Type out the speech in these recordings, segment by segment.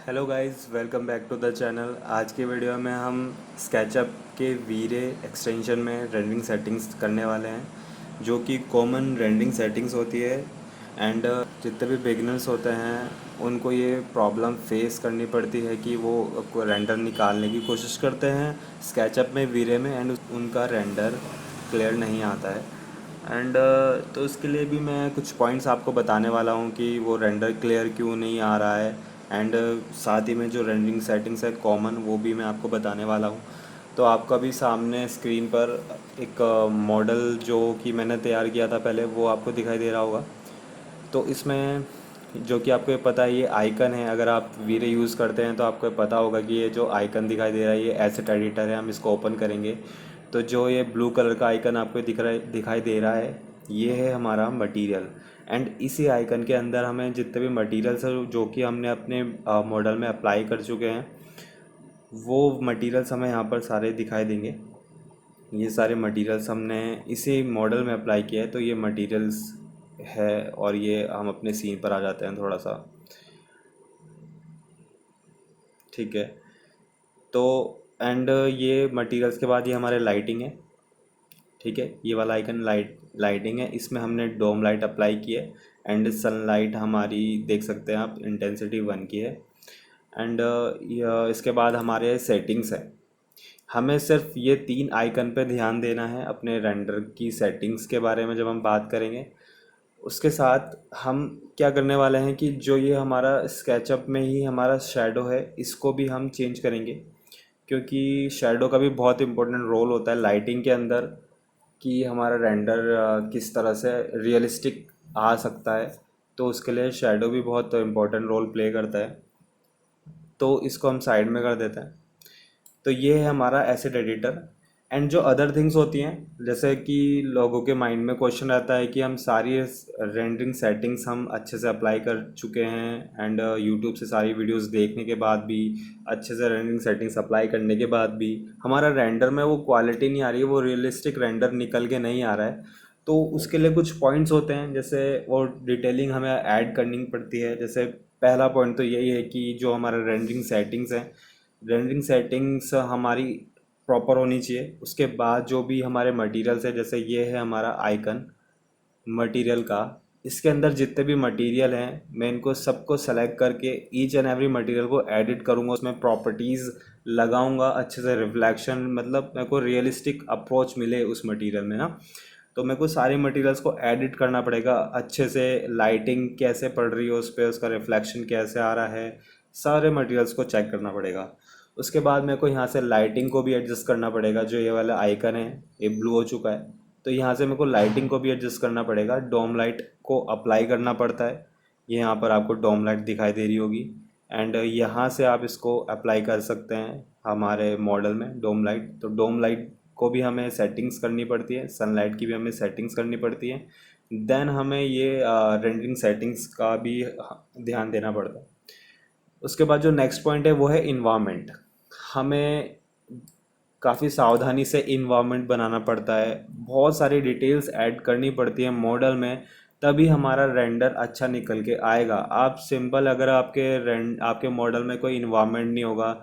Hello guys, welcome back to the channel. आज की video में हम स्केचअप के वीरे एक्सटेंशन में रेंडरिंग सेटिंग्स करने वाले हैं, जो कि कॉमन रेंडरिंग सेटिंग्स होती है। एंड जितने भी बिगिनर्स होते हैं उनको ये प्रॉब्लम फेस करनी पड़ती है कि वो रेंडर निकालने की कोशिश करते हैं स्केचअप में, वीरे में, एंड उनका रेंडर क्लियर नहीं आता है। एंड तो उसके लिए भी मैं कुछ पॉइंट्स आपको बताने वाला हूँ कि वो रेंडर क्लियर क्यों नहीं आ रहा है। एंड साथ ही में जो रेंडरिंग सेटिंग्स है कॉमन, वो भी मैं आपको बताने वाला हूँ। तो आपको अभी सामने स्क्रीन पर एक मॉडल जो कि मैंने तैयार किया था पहले, वो आपको दिखाई दे रहा होगा। तो इसमें जो कि आपको ये पता है, ये आइकन है। अगर आप वीरे यूज़ करते हैं तो आपको ये पता होगा कि ये जो आइकन दिखाई दे रहा है ये एसेट एडिटर है। हम इसको ओपन करेंगे तो जो ये ब्लू कलर का आइकन आपको दिखाई दे रहा है, ये है हमारा मटेरियल। एंड इसी आइकन के अंदर हमें जितने भी मटेरियल्स हैं जो कि हमने अपने मॉडल में अप्लाई कर चुके हैं, वो मटेरियल्स हमें यहाँ पर सारे दिखाई देंगे। ये सारे मटेरियल्स हमने इसी मॉडल में अप्लाई किया है, तो ये मटेरियल्स है। और ये हम अपने सीन पर आ जाते हैं थोड़ा सा, ठीक है। तो एंड ये मटेरियल्स के बाद ये हमारे लाइटिंग है, ठीक है। ये वाला आइकन लाइटिंग है, इसमें हमने डोम लाइट अप्लाई की है। एंड सनलाइट हमारी देख सकते हैं आप, इंटेंसिटी 1 की है। एंड इसके बाद हमारे सेटिंग्स है। हमें सिर्फ ये 3 आइकन पे ध्यान देना है अपने रेंडर की सेटिंग्स के बारे में जब हम बात करेंगे। उसके साथ हम क्या करने वाले हैं कि जो ये हमारा स्केचअप में ही हमारा शेडो है, इसको भी हम चेंज करेंगे, क्योंकि शेडो का भी बहुत इंपॉर्टेंट रोल होता है लाइटिंग के अंदर, कि हमारा रेंडर किस तरह से रियलिस्टिक आ सकता है। तो उसके लिए शेडो भी बहुत इंपॉर्टेंट रोल प्ले करता है। तो इसको हम साइड में कर देते हैं। तो ये है हमारा एसेट एडिटर। एंड जो अदर थिंग्स होती हैं, जैसे कि लोगों के माइंड में क्वेश्चन रहता है कि हम सारी रेंडरिंग सेटिंग्स हम अच्छे से अप्लाई कर चुके हैं, एंड यूट्यूब से सारी वीडियोस देखने के बाद भी, अच्छे से रेंडरिंग सेटिंग्स अप्लाई करने के बाद भी हमारा रेंडर में वो क्वालिटी नहीं आ रही है, वो रियलिस्टिक रेंडर निकल के नहीं आ रहा है। तो उसके लिए कुछ पॉइंट्स होते हैं, जैसे वो डिटेलिंग हमें ऐड करनी पड़ती है। जैसे पहला पॉइंट तो यही है कि जो हमारा रेंडरिंग सेटिंग्स हैं, रेंडरिंग सेटिंग्स हमारी प्रॉपर होनी चाहिए। उसके बाद जो भी हमारे मटेरियल्स है, जैसे ये है हमारा आइकन मटेरियल का, इसके अंदर जितने भी मटेरियल हैं मैं इनको सबको सेलेक्ट करके ईच एंड एवरी मटेरियल को एडिट करूँगा, उसमें प्रॉपर्टीज़ लगाऊंगा अच्छे से, रिफ्लेक्शन, मतलब मेरे को रियलिस्टिक अप्रोच मिले उस मटेरियल में ना। तो मेरे को सारे मटेरियल्स को एडिट करना पड़ेगा अच्छे से। लाइटिंग कैसे पड़ रही है उस पर, उसका रिफ्लेक्शन कैसे आ रहा है, सारे मटेरियल्स को चेक करना पड़ेगा। उसके बाद मेरे को यहाँ से लाइटिंग को भी एडजस्ट करना पड़ेगा। जो ये वाला आइकन है ये ब्लू हो चुका है, तो यहाँ से मेरे को लाइटिंग को भी एडजस्ट करना पड़ेगा। डोम लाइट को अप्लाई करना पड़ता है। ये यहाँ पर आपको डोम लाइट दिखाई दे रही होगी। एंड यहाँ से आप इसको अप्लाई कर सकते हैं हमारे मॉडल में डोम लाइट। तो डोम लाइट को भी हमें सेटिंग्स करनी पड़ती है, सनलाइट की भी हमें सेटिंग्स करनी पड़ती है। देन हमें ये रेंडरिंग सेटिंग्स का भी ध्यान देना पड़ता है। उसके बाद जो नेक्स्ट पॉइंट है वो है इन्वामेंट। हमें काफ़ी सावधानी से इन्वामेंट बनाना पड़ता है, बहुत सारी डिटेल्स ऐड करनी पड़ती है मॉडल में, तभी हमारा रेंडर अच्छा निकल के आएगा। आप सिंपल, अगर आपके मॉडल में कोई इन्वामेंट नहीं होगा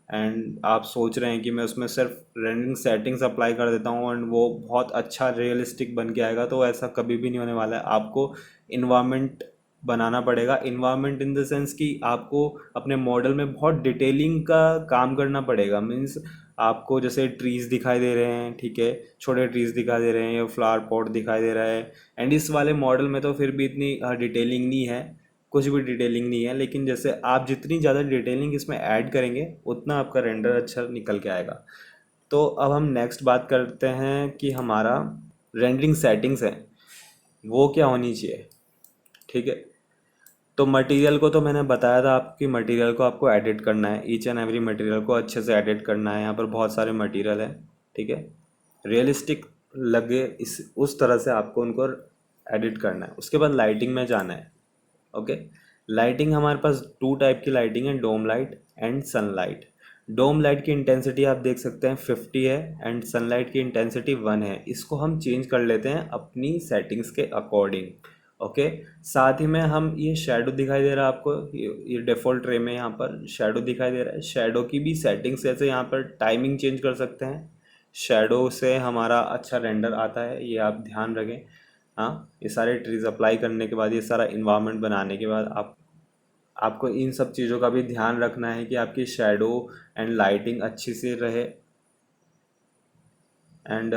एंड आप सोच रहे हैं कि मैं उसमें सिर्फ रेंडरिंग सेटिंग्स अप्लाई कर देता हूँ एंड वो बहुत अच्छा रियलिस्टिक बन के आएगा, तो ऐसा कभी भी नहीं होने वाला है। आपको इन्वामेंट बनाना पड़ेगा। इन्वायरमेंट इन द सेंस कि आपको अपने मॉडल में बहुत डिटेलिंग का काम करना पड़ेगा। मीन्स आपको जैसे ट्रीज़ दिखाई दे रहे हैं, ठीक है, छोटे ट्रीज़ दिखाई दे रहे हैं या फ्लावर पॉट दिखाई दे रहा है। एंड इस वाले मॉडल में तो फिर भी इतनी डिटेलिंग नहीं है, कुछ भी डिटेलिंग नहीं है। लेकिन जैसे आप जितनी ज़्यादा डिटेलिंग इसमें ऐड करेंगे उतना आपका रेंडर अच्छा निकल के आएगा। तो अब हम नेक्स्ट बात करते हैं कि हमारा रेंडरिंग सेटिंग्स है वो क्या होनी चाहिए, ठीक है। तो मटेरियल को तो मैंने बताया था आपकी, मटेरियल को आपको एडिट करना है, ईच एंड एवरी मटेरियल को अच्छे से एडिट करना है। यहाँ पर बहुत सारे मटेरियल हैं, ठीक है, रियलिस्टिक लगे इस उस तरह से आपको उनको एडिट करना है। उसके बाद लाइटिंग में जाना है, ओके। लाइटिंग हमारे पास 2 टाइप की लाइटिंग है, dome light and sunlight. Dome light की इंटेंसिटी आप देख सकते हैं 50 है, एंड सनलाइट की इंटेंसिटी 1 है। इसको हम चेंज कर लेते हैं अपनी सेटिंग्स के अकॉर्डिंग, ओके। साथ ही में हम ये शेडो दिखाई दे रहा है आपको, ये डिफ़ॉल्ट रे में यहाँ पर शेडो दिखाई दे रहा है। शेडो की भी सेटिंग्स जैसे यहाँ पर टाइमिंग चेंज कर सकते हैं। शेडो से हमारा अच्छा रेंडर आता है, ये आप ध्यान रखें। हाँ, ये सारे ट्रीज अप्लाई करने के बाद, ये सारा इन्वायरमेंट बनाने के बाद आपको इन सब चीज़ों का भी ध्यान रखना है कि आपकी शेडो एंड लाइटिंग अच्छी से रहे। एंड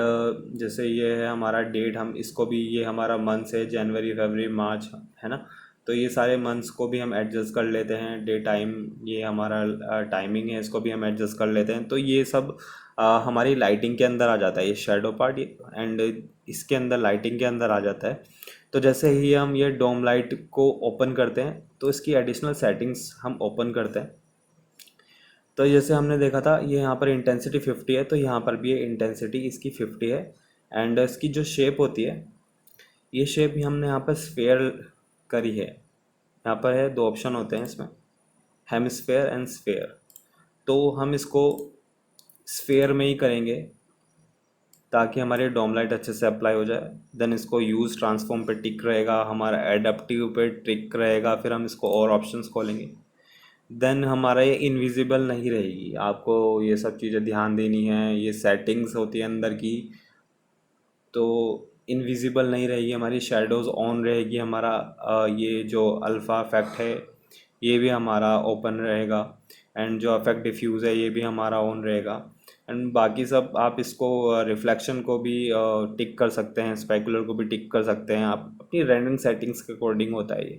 जैसे ये है हमारा डेट, हम इसको भी, ये हमारा मंथ्स है जनवरी फरवरी मार्च, है ना। तो ये सारे मंथ्स को भी हम एडजस्ट कर लेते हैं। डे टाइम, ये हमारा टाइमिंग है, इसको भी हम एडजस्ट कर लेते हैं। तो ये सब हमारी लाइटिंग के अंदर आ जाता है, ये शेडो पार्ट, एंड इसके अंदर लाइटिंग के अंदर आ जाता है। तो जैसे ही हम ये डोम लाइट को ओपन करते हैं तो इसकी एडिशनल सेटिंग्स हम ओपन करते हैं। तो जैसे हमने देखा था, ये यहाँ पर इंटेंसिटी 50 है, तो यहाँ पर भी ये इंटेंसिटी इसकी 50 है। एंड इसकी जो शेप होती है, ये शेप भी हमने यहाँ पर स्फेयर करी है। यहाँ पर है, दो ऑप्शन होते हैं इसमें, हेमिस्फेयर एंड स्फेयर। तो हम इसको स्फेयर में ही करेंगे ताकि हमारे डोम लाइट अच्छे से अप्लाई हो जाए। देन इसको यूज़ ट्रांसफॉर्म पे टिक रहेगा, हमारा एडेप्टिव पे टिक रहेगा, फिर हम इसको और ऑप्शंस खोलेंगे। देन हमारा ये इनविजिबल नहीं रहेगी, आपको ये सब चीज़ें ध्यान देनी है। ये सेटिंग्स होती है अंदर की, तो इनविजिबल नहीं रहेगी हमारी, शैडोज़ ऑन रहेगी, हमारा ये जो अल्फ़ा इफेक्ट है ये भी हमारा ओपन रहेगा। एंड जो इफेक्ट डिफ्यूज़ है ये भी हमारा ऑन रहेगा। एंड बाकी सब आप इसको रिफ्लेक्शन को भी टिक कर सकते हैं, स्पेकुलर को भी टिक कर सकते हैं, आप अपनी रेंडरिंग सेटिंग्स के अकॉर्डिंग होता है ये।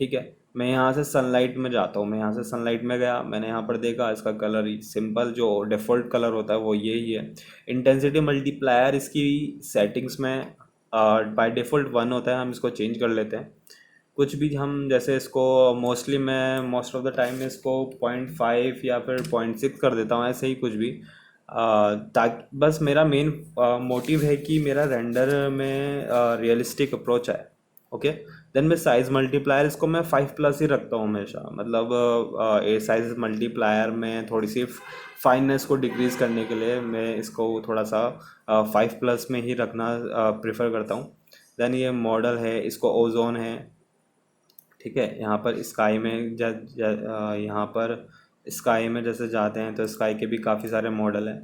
ठीक है, मैं यहाँ से सनलाइट में जाता हूँ। मैं यहाँ से सनलाइट में गया, मैंने यहाँ पर देखा इसका कलर सिंपल जो डिफ़ॉल्ट कलर होता है वो यही है। इंटेंसिटी मल्टीप्लायर इसकी सेटिंग्स में बाय डिफ़ॉल्ट 1 होता है, हम इसको चेंज कर लेते हैं। कुछ भी हम जैसे इसको मोस्टली, मैं मोस्ट ऑफ द टाइम इसको 0.5 या फिर 0.6 कर देता हूँ, ऐसे ही कुछ भी। ताकि बस मेरा मेन मोटिव है कि मेरा रेंडर में रियलिस्टिक अप्रोच है। ओके। देन मैं साइज़ मल्टीप्लायर इसको मैं 5+ ही रखता हूँ हमेशा, मतलब ए साइज़ मल्टीप्लायर में थोड़ी सी फाइननेस को डिक्रीज़ करने के लिए मैं इसको थोड़ा सा 5+ में ही रखना प्रेफर करता हूँ। देन ये मॉडल है, इसको ओजोन है। ठीक है, यहाँ पर स्काई में यहाँ पर स्काई में जैसे जाते हैं तो स्काई के भी काफ़ी सारे मॉडल हैं,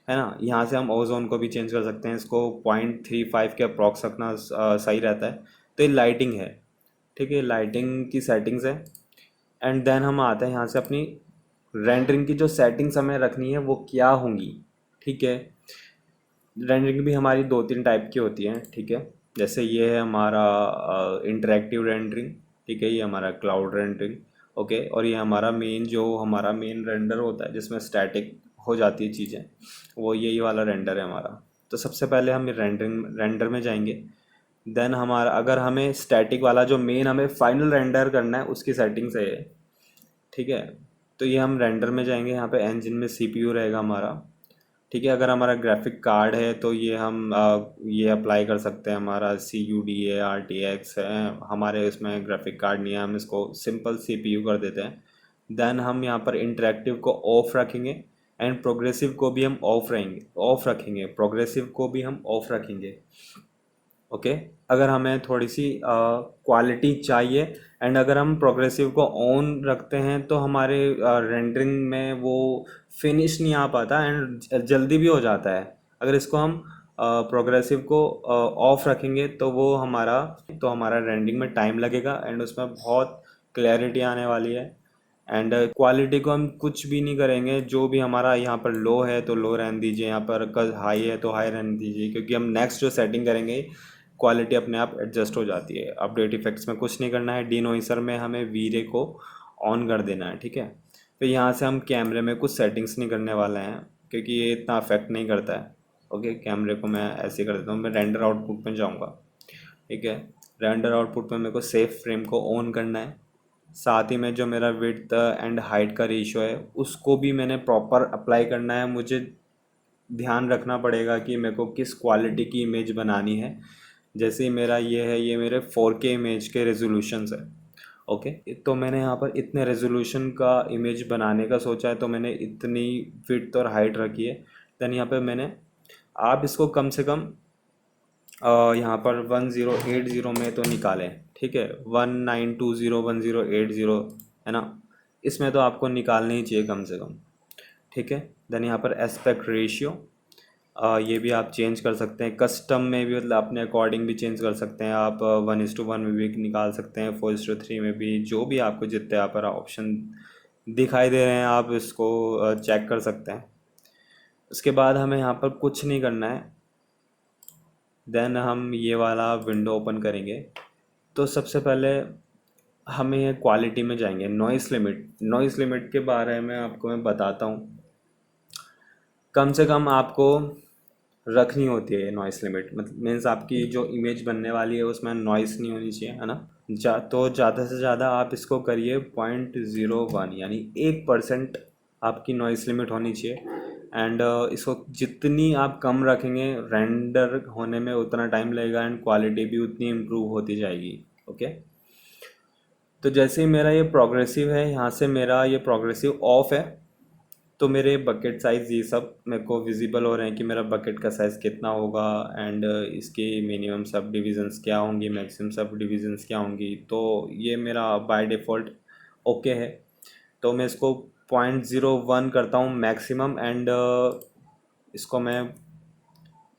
है ना। यहाँ से हम ओजोन को भी चेंज कर सकते हैं, इसको 0.35 के अप्रॉक्स रखना सही रहता है। तो ये लाइटिंग है, ठीक है, लाइटिंग की सेटिंग्स है। एंड देन हम आते हैं यहाँ से अपनी रेंडरिंग की जो सेटिंग्स हमें रखनी है वो क्या होंगी। ठीक है, रेंडरिंग भी हमारी 2-3 टाइप की होती है। ठीक है, जैसे ये है हमारा इंटरेक्टिव रेंडरिंग, ठीक है, ये हमारा क्लाउड रेंडरिंग। ओके, और ये हमारा मेन, जो हमारा मेन रेंडर होता है जिसमें स्टैटिक हो जाती है चीज़ें, वो यही वाला रेंडर है हमारा। तो सबसे पहले हम रेंडर में जाएंगे। देन हमारा, अगर हमें स्टैटिक वाला जो मेन हमें फाइनल रेंडर करना है उसकी सेटिंग्स है ये। ठीक है, तो ये हम रेंडर में जाएंगे, यहाँ पे इंजन में सीपीयू रहेगा हमारा। ठीक है, अगर हमारा ग्राफिक कार्ड है तो ये हम ये अप्लाई कर सकते हैं, हमारा CUDA RTX है। हमारे इसमें ग्राफिक कार्ड नहीं है, हम इसको सिंपल CPU कर देते हैं। देन हम यहाँ पर इंटरेक्टिव को ऑफ रखेंगे एंड प्रोग्रेसिव को भी हम ऑफ रखेंगे, प्रोग्रेसिव को भी हम ऑफ रखेंगे। ओके, अगर हमें थोड़ी सी क्वालिटी चाहिए एंड अगर हम प्रोग्रेसिव को ऑन रखते हैं तो हमारे रेंडरिंग में वो फिनिश नहीं आ पाता एंड जल्दी भी हो जाता है। अगर इसको हम प्रोग्रेसिव को ऑफ रखेंगे तो हमारा रेंडरिंग में टाइम लगेगा एंड उसमें बहुत क्लैरिटी आने वाली है। एंड क्वालिटी को हम कुछ भी नहीं करेंगे, जो भी हमारा यहाँ पर लो है तो लो रहने दीजिए, यहाँ पर हाई है तो हाई रहने दीजिए, क्योंकि हम नेक्स्ट जो सेटिंग करेंगे क्वालिटी अपने आप एडजस्ट हो जाती है। अपडेट इफेक्ट्स में कुछ नहीं करना है, डिनोइसर में हमें वीरे को ऑन कर देना है। ठीक है, फिर यहाँ से हम कैमरे में कुछ सेटिंग्स नहीं करने वाले हैं क्योंकि ये इतना अफेक्ट नहीं करता है। ओके, कैमरे को मैं ऐसे कर देता हूँ, मैं रेंडर आउटपुट में जाऊँगा। ठीक है, रेंडर आउटपुट में मेरे को सेफ फ्रेम को ऑन करना है। साथ ही में जो मेरा विड्थ एंड हाइट का रेशियो है उसको भी मैंने प्रॉपर अप्लाई करना है। मुझे ध्यान रखना पड़ेगा कि मेरे को किस क्वालिटी की इमेज बनानी है। जैसे ही मेरा ये है, ये मेरे 4K इमेज के रेजोल्यूशंस है। ओके, तो मैंने यहाँ पर इतने रेजोल्यूशन का इमेज बनाने का सोचा है तो मैंने इतनी विड्थ और हाइट रखी है। देन यहाँ पे मैंने, आप इसको कम से कम यहाँ पर 1080 में तो निकालें। ठीक है, 19201080 है ना, इसमें तो आपको निकालना ही चाहिए कम से कम। ठीक है, देन यहाँ पर एस्पेक्ट रेशियो, ये भी आप चेंज कर सकते हैं कस्टम में भी, मतलब अपने अकॉर्डिंग भी चेंज कर सकते हैं आप। 1:1 में भी निकाल सकते हैं, 4:3 में भी, जो भी आपको जितने यहाँ पर ऑप्शन दिखाई दे रहे हैं आप इसको चेक कर सकते हैं। उसके बाद हमें यहाँ पर कुछ नहीं करना है, देन हम ये वाला विंडो ओपन करेंगे। तो सबसे पहले हमें ये क्वालिटी में जाएंगे, नॉइस लिमिट। नॉइस लिमिट के बारे में आपको मैं बताता हूँ। कम से कम आपको रखनी होती है नॉइस लिमिट, मतलब मीन्स आपकी जो इमेज बनने वाली है उसमें नॉइस नहीं होनी चाहिए, है ना। तो ज़्यादा से ज़्यादा आप इसको करिए 0.01, यानी 1% आपकी नॉइस लिमिट होनी चाहिए। एंड इसको जितनी आप कम रखेंगे रेंडर होने में उतना टाइम लगेगा, एंड क्वालिटी भी उतनी इम्प्रूव होती जाएगी। ओके, तो जैसे ही मेरा ये प्रोग्रेसिव है, यहाँ से मेरा ये प्रोग्रेसिव ऑफ है, तो मेरे बकेट साइज़ ये सब मेरे को विजिबल हो रहे हैं कि मेरा बकेट का साइज़ कितना होगा, एंड इसकी मिनिमम सब डिविजन्स क्या होंगी, मैक्सिमम सब डिविजन्स क्या होंगी। तो ये मेरा बाय डिफ़ॉल्ट ओके है। तो मैं इसको 0.01 करता हूँ मैक्सिमम, एंड इसको मैं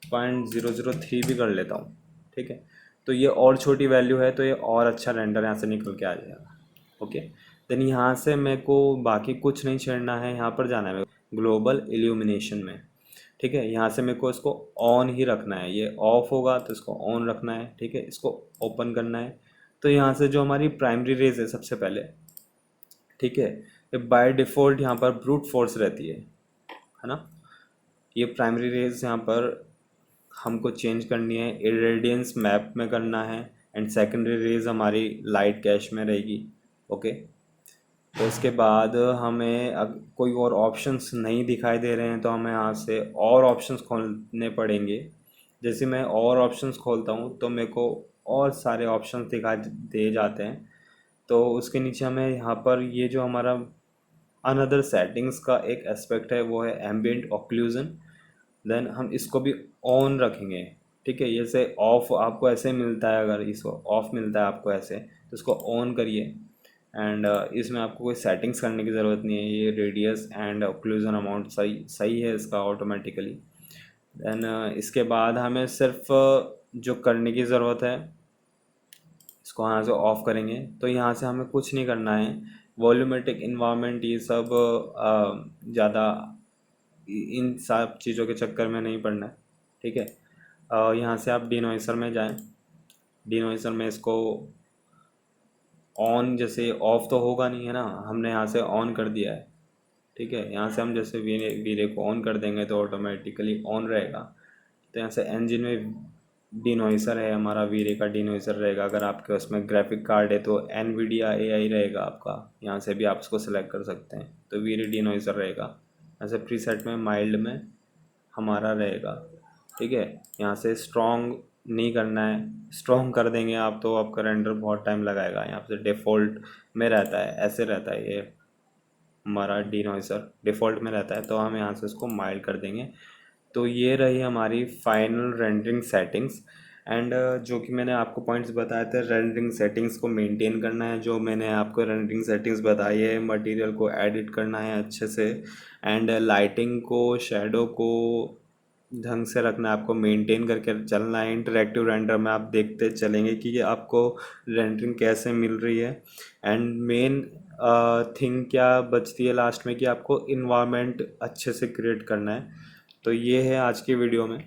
0.003 भी कर लेता हूँ। ठीक है, तो ये और छोटी वैल्यू है, तो ये और अच्छा रेंडर यहाँ से निकल के आ जाएगा। ओके, देन यहाँ से मेरे को बाकी कुछ नहीं छेड़ना है, यहाँ पर जाना है मेरे को ग्लोबल इल्यूमिनेशन में। ठीक है, यहाँ से मेरे को इसको ऑन ही रखना है, ये ऑफ होगा तो इसको ऑन रखना है। ठीक है, इसको ओपन करना है। तो यहाँ से जो हमारी प्राइमरी रेज है सबसे पहले, ठीक है, ये बाय डिफ़ॉल्ट यहाँ पर ब्रूट फोर्स रहती है ना। ये प्राइमरी रेज यहाँ पर हमको चेंज करनी है, इरेडियंस मैप में करना है, एंड सेकेंडरी रेज हमारी लाइट कैश में रहेगी। ओके, तो इसके बाद हमें कोई और ऑप्शंस नहीं दिखाई दे रहे हैं तो हमें यहाँ से और ऑप्शंस खोलने पड़ेंगे। जैसे मैं और ऑप्शंस खोलता हूँ तो मेरे को और सारे ऑप्शंस दिखाई दे जाते हैं। तो उसके नीचे हमें यहाँ पर ये जो हमारा अनदर सेटिंग्स का एक एस्पेक्ट है वो है एम्बिएंट ऑक्लूजन। देन हम इसको भी ऑन रखेंगे। ठीक है, जैसे ऑफ आपको ऐसे मिलता है, अगर इसको ऑफ मिलता है आपको ऐसे, तो इसको ऑन करिए। एंड इसमें आपको कोई सेटिंग्स करने की ज़रूरत नहीं है, ये रेडियस एंड ऑक्लूजन अमाउंट सही सही है इसका ऑटोमेटिकली। देन इसके बाद हमें सिर्फ जो करने की ज़रूरत है, इसको यहाँ से ऑफ़ करेंगे। तो यहाँ से हमें कुछ नहीं करना है, वॉल्यूमेट्रिक इन्वायरमेंट ये सब ज़्यादा इन सब चीज़ों के चक्कर में नहीं पड़ना है। ठीक है, यहाँ से आप डिनॉइसर में जाएं। डिनॉइसर में इसको ऑन, जैसे ऑफ तो होगा नहीं है ना, हमने यहाँ से ऑन कर दिया है। ठीक है, यहाँ से हम जैसे वीरे को ऑन कर देंगे तो ऑटोमेटिकली ऑन रहेगा। तो यहाँ से इंजन में डिनॉइसर है हमारा, वीरे का डिनॉइसर रहेगा। अगर आपके उसमें ग्राफिक कार्ड है तो एनवीडिया एआई रहेगा आपका, यहाँ से भी आप इसको सेलेक्ट कर सकते हैं। तो वीरे डिनॉइसर रहेगा, ऐसे प्रीसेट में माइल्ड में हमारा रहेगा। ठीक है, यहाँ से स्ट्रॉन्ग नहीं करना है, स्ट्रॉन्ग कर देंगे आप तो आपका रेंडर बहुत टाइम लगाएगा। यहाँ से डिफ़ॉल्ट में रहता है, ऐसे रहता है, ये हमारा डिनॉइसर डिफ़ॉल्ट में रहता है, तो हम यहाँ से इसको माइल्ड कर देंगे। तो ये रही हमारी फाइनल रेंडरिंग सेटिंग्स। एंड जो कि मैंने आपको पॉइंट्स बताए थे, रेंडरिंग सेटिंग्स को मेंटेन करना है, जो मैंने आपको रेंडरिंग सेटिंग्स बताई है, मटेरियल को एडिट करना है अच्छे से, एंड लाइटिंग को, शैडो को ढंग से रखना है, आपको मेंटेन करके चलना है। इंटरेक्टिव रेंडर में आप देखते चलेंगे कि ये आपको रेंडरिंग कैसे मिल रही है। एंड मेन थिंग क्या बचती है लास्ट में, कि आपको इन्वायरमेंट अच्छे से क्रिएट करना है। तो ये है आज की वीडियो में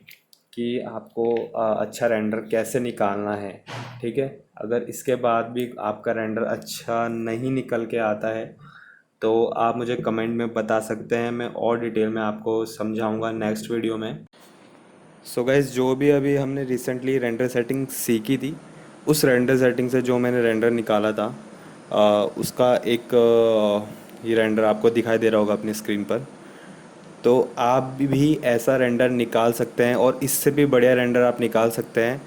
कि आपको अच्छा रेंडर कैसे निकालना है। ठीक है, अगर इसके बाद भी आपका रेंडर अच्छा नहीं निकल के आता है तो आप मुझे कमेंट में बता सकते हैं, मैं और डिटेल में आपको समझाऊंगा नेक्स्ट वीडियो में। सो गाइस, जो भी अभी हमने रिसेंटली रेंडर सेटिंग सीखी थी, उस रेंडर सेटिंग से जो मैंने रेंडर निकाला था, उसका एक ये रेंडर आपको दिखाई दे रहा होगा अपनी स्क्रीन पर। तो आप भी ऐसा रेंडर निकाल सकते हैं, और इससे भी बढ़िया रेंडर आप निकाल सकते हैं।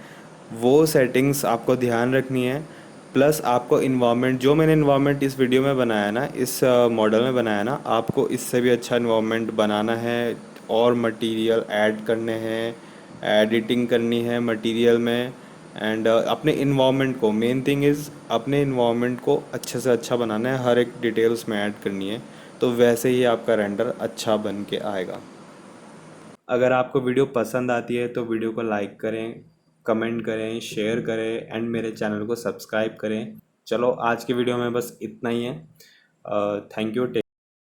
वो सेटिंग्स आपको ध्यान रखनी है, प्लस आपको इन्वामेंट, जो मैंने इन्वामेंट इस वीडियो में बनाया ना, इस मॉडल में बनाया ना, आपको इससे भी अच्छा इन्वामेंट बनाना है, और मटेरियल ऐड करने हैं, एडिटिंग करनी है मटेरियल में, एंड अपने इन्वामेंट को, मेन थिंग इज़ अपने इन्वामेंट को अच्छे से अच्छा बनाना है, हर एक डिटेल्स में ऐड करनी है, तो वैसे ही आपका रेंडर अच्छा बन के आएगा। अगर आपको वीडियो पसंद आती है तो वीडियो को लाइक करें, कमेंट करें, शेयर करें एंड मेरे चैनल को सब्सक्राइब करें। चलो आज की वीडियो में बस इतना ही है। Thank you.